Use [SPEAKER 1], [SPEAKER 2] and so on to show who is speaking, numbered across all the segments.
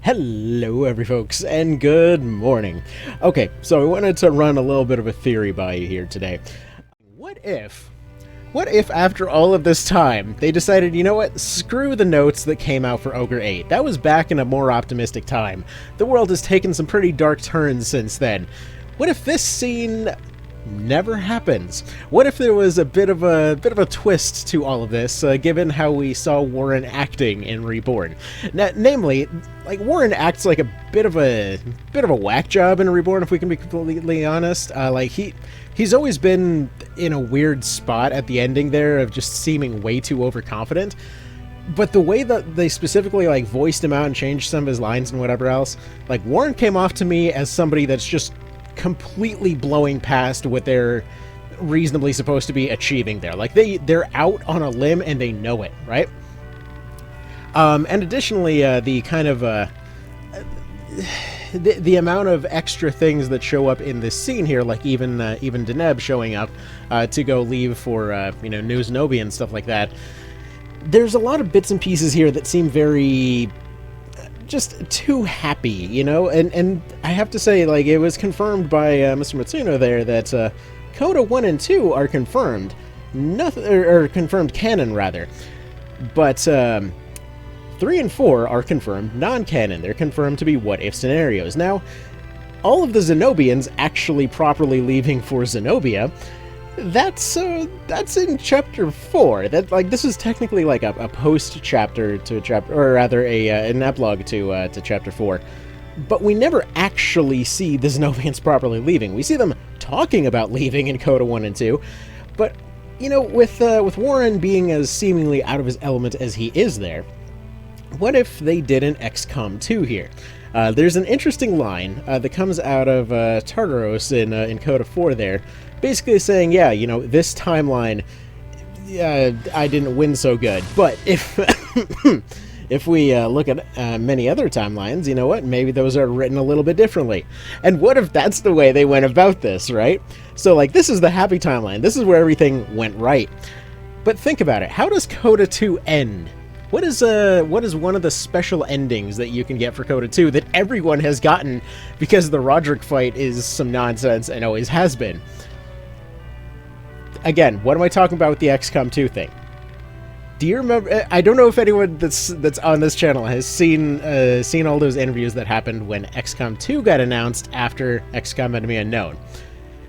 [SPEAKER 1] Hello, folks, and good morning. Okay, so I wanted to run a little bit of a theory by you here today. What if, what if after all of this time, they decided, you know what, screw the notes that came out for Ogre 8. That was back in a more optimistic time. The world has taken some pretty dark turns since then. What if this scene never happens? What if there was a bit of a twist to all of this, given how we saw Warren acting in Reborn? Namely, like, Warren acts like a bit of a whack job in Reborn, if we can be completely honest. He's always been in a weird spot at the ending there of just seeming way too overconfident. But the way that they specifically, like, voiced him out and changed some of his lines and whatever else, like, Warren came off to me as somebody that's just completely blowing past what they're reasonably supposed to be achieving there. Like, they're out on a limb and they know it, right? And additionally, the kind of the amount of extra things that show up in this scene here, like even Denam showing up to go leave for New Zenobia and stuff like that. There's a lot of bits and pieces here that seem very just too happy, you know, and I have to say, like, it was confirmed by Mr. Matsuno there that Coda 1 and 2 are confirmed, or confirmed canon rather, but 3 and 4 are confirmed non-canon. They're confirmed to be what-if scenarios. Now, all of the Zenobians actually properly leaving for Zenobia, that's in chapter 4. That, like, this is technically like a post chapter to a chapter, or rather an epilogue to chapter 4. But we never actually see the Zenobians properly leaving. We see them talking about leaving in Coda 1 and 2, but you know, with Warren being as seemingly out of his element as he is there, what if they did an XCOM 2 here? There's an interesting line that comes out of Tartaros in Coda 4 there, basically saying, yeah, you know, this timeline, I didn't win so good, but if if we look at many other timelines, you know what, maybe those are written a little bit differently. And what if that's the way they went about this, right? So, like, this is the happy timeline. This is where everything went right. But think about it. How does Coda 2 end? What is one of the special endings that you can get for Coda 2 that everyone has gotten because the Roderick fight is some nonsense and always has been? Again, what am I talking about with the XCOM 2 thing? Do you remember? I don't know if anyone that's on this channel has seen all those interviews that happened when XCOM 2 got announced after XCOM Enemy Unknown,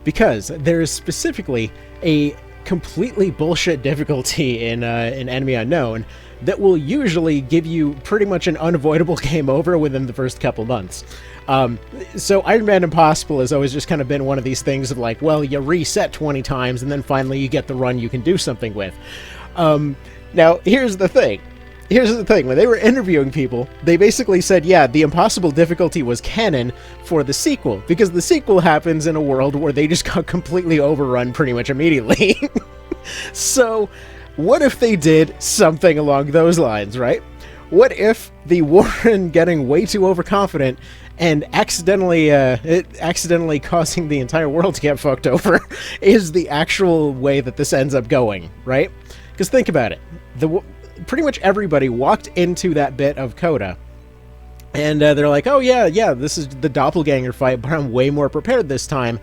[SPEAKER 1] because there is specifically a completely bullshit difficulty in Enemy Unknown that will usually give you pretty much an unavoidable game over within the first couple months. So Iron Man Impossible has always just kind of been one of these things of like, well, you reset 20 times and then finally you get the run you can do something with. Now, here's the thing. When they were interviewing people, they basically said, yeah, the impossible difficulty was canon for the sequel, because the sequel happens in a world where they just got completely overrun pretty much immediately. So, what if they did something along those lines, right? What if the Warren getting way too overconfident and accidentally causing the entire world to get fucked over is the actual way that this ends up going, right? Because think about it. Pretty much everybody walked into that bit of Coda, and they're like, oh yeah, this is the doppelganger fight, but I'm way more prepared this time.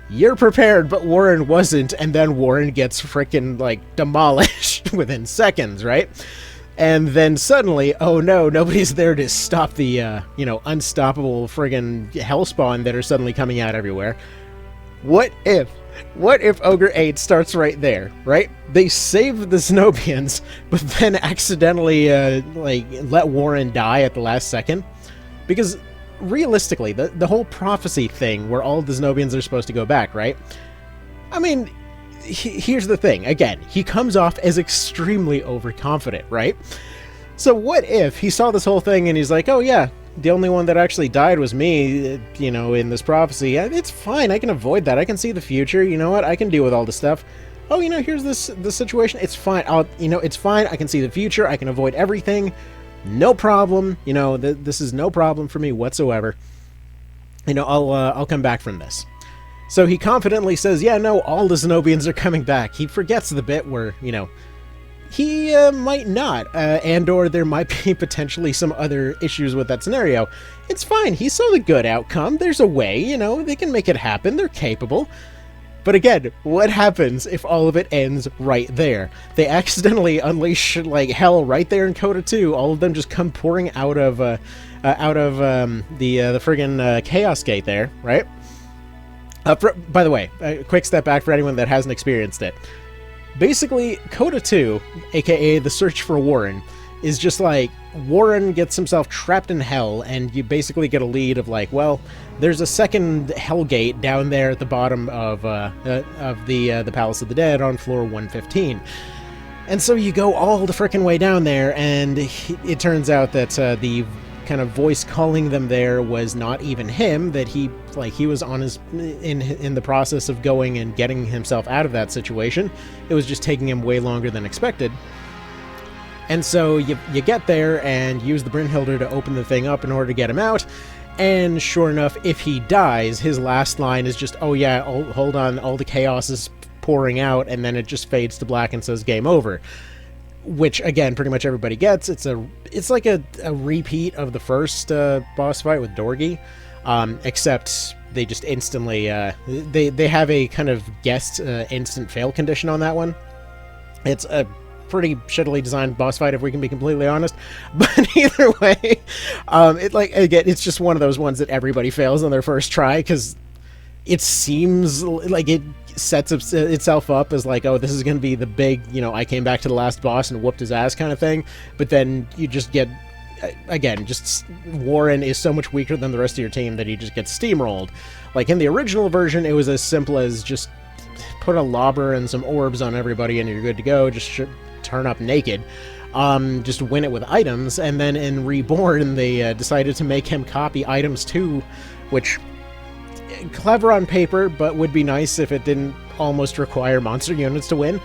[SPEAKER 1] You're prepared, but Warren wasn't, and then Warren gets frickin', like, demolished within seconds, right? And then suddenly, oh no, nobody's there to stop the, unstoppable friggin' hellspawn that are suddenly coming out everywhere. What if Ogre 8 starts right there, right? They save the Zenobians, but then accidentally, let Warren die at the last second? Because realistically, the whole prophecy thing where all the Zenobians are supposed to go back, right? I mean, here's the thing. Again, he comes off as extremely overconfident, right? So what if he saw this whole thing and he's like, oh yeah, the only one that actually died was me, you know, in this prophecy. It's fine, I can avoid that. I can see the future, you know what? I can deal with all this stuff. Oh, you know, here's the situation. It's fine. It's fine. I can see the future. I can avoid everything. No problem. You know, this is no problem for me whatsoever. You know, I'll come back from this. So he confidently says, yeah, no, all the Zenobians are coming back. He forgets the bit where, you know, he might not, and or there might be potentially some other issues with that scenario. It's fine. He saw the good outcome. There's a way, you know, they can make it happen. They're capable. But again, what happens if all of it ends right there? They accidentally unleash, like, hell right there in Coda 2. All of them just come pouring out of the friggin' Chaos Gate there, right? By the way, a quick step back for anyone that hasn't experienced it. Basically, Coda 2, aka The Search for Warren, is just like, Warren gets himself trapped in hell, and you basically get a lead of like, well, there's a second hell gate down there at the bottom of the Palace of the Dead on floor 115. And so you go all the frickin' way down there, and it turns out that the kind of voice calling them there was not even him, that he was on his in the process of going and getting himself out of that situation. It was just taking him way longer than expected. And so you get there and use the Brynhilder to open the thing up in order to get him out, and sure enough, if he dies, his last line is just, oh yeah, hold on, all the chaos is pouring out, and then it just fades to black and says game over. Which, again, pretty much everybody gets. It's like a repeat of the first boss fight with Dorgi, except they just instantly, they have a kind of guessed instant fail condition on that one. It's a pretty shittily designed boss fight, if we can be completely honest. But either way, it's just one of those ones that everybody fails on their first try, because it seems like it sets itself up as like, oh, this is going to be the big, you know, I came back to the last boss and whooped his ass kind of thing. But then you just get, again, just Warren is so much weaker than the rest of your team that he just gets steamrolled. Like in the original version, it was as simple as just put a lobber and some orbs on everybody and you're good to go. Just turn up naked. Just win it with items. And then in Reborn, they decided to make him copy items too, which, clever on paper, but would be nice if it didn't almost require monster units to win.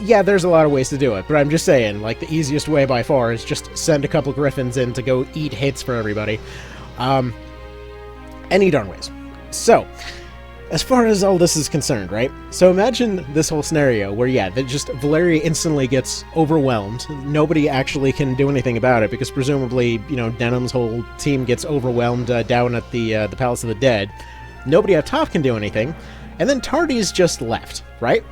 [SPEAKER 1] Yeah, there's a lot of ways to do it, but I'm just saying, like, the easiest way by far is just send a couple griffins in to go eat hits for everybody. Any darn ways. So, as far as all this is concerned, right? So imagine this whole scenario where, yeah, that just Valeria instantly gets overwhelmed. Nobody actually can do anything about it, because presumably, you know, Denam's whole team gets overwhelmed down at the Palace of the Dead. Nobody up top can do anything, and then Tardy's just left, right?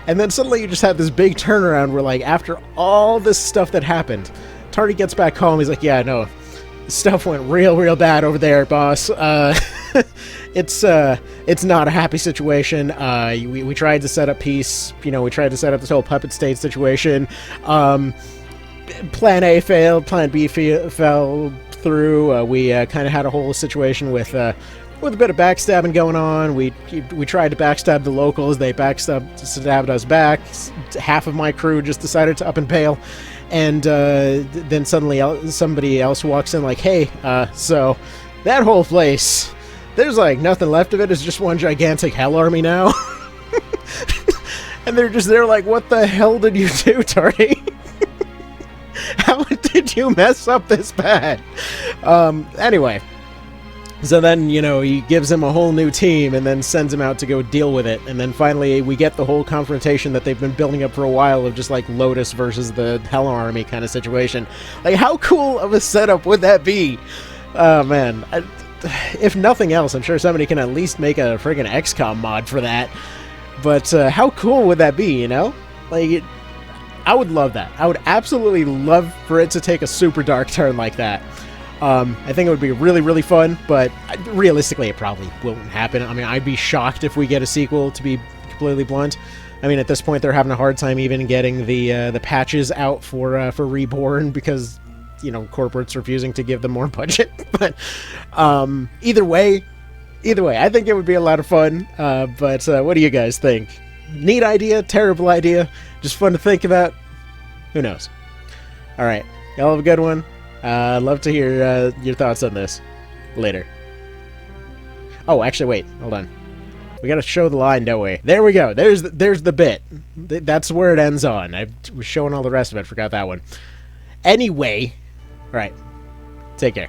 [SPEAKER 1] And then suddenly you just have this big turnaround where, like, after all this stuff that happened, Tardy gets back home, he's like, yeah, no, stuff went real bad over there, boss. It's not a happy situation. We tried to set up peace, you know, we tried to set up this whole puppet state situation. Plan A failed, Plan B fell through. We kind of had a whole situation with a bit of backstabbing going on. We tried to backstab the locals. They backstabbed us back. Half of my crew just decided to up and bail. And then suddenly somebody else walks in like, hey, so that whole place, there's like nothing left of it. It's just one gigantic hell army now. And they're like, what the hell did you do, Tardy? How did you mess up this bad? Anyway. So then, you know, he gives him a whole new team and then sends him out to go deal with it. And then finally we get the whole confrontation that they've been building up for a while of just like Lotus versus the Hell Army kind of situation. Like, how cool of a setup would that be? Oh, man. If nothing else, I'm sure somebody can at least make a friggin' XCOM mod for that. But how cool would that be, you know? Like, I would love that. I would absolutely love for it to take a super dark turn like that. I think it would be really fun, but realistically it probably won't happen. I mean, I'd be shocked if we get a sequel, to be completely blunt. I mean, at this point they're having a hard time even getting the patches out for Reborn because, you know, corporate's refusing to give them more budget. But either way, I think it would be a lot of fun. But what do you guys think? Neat idea? Terrible idea? Just fun to think about? Who knows? All right, y'all have a good one. I'd love to hear your thoughts on this later. Oh, actually, wait. Hold on. We gotta show the line, don't we? There we go. There's the bit. That's where it ends on. I was showing all the rest of it. Forgot that one. Anyway. All right. Take care.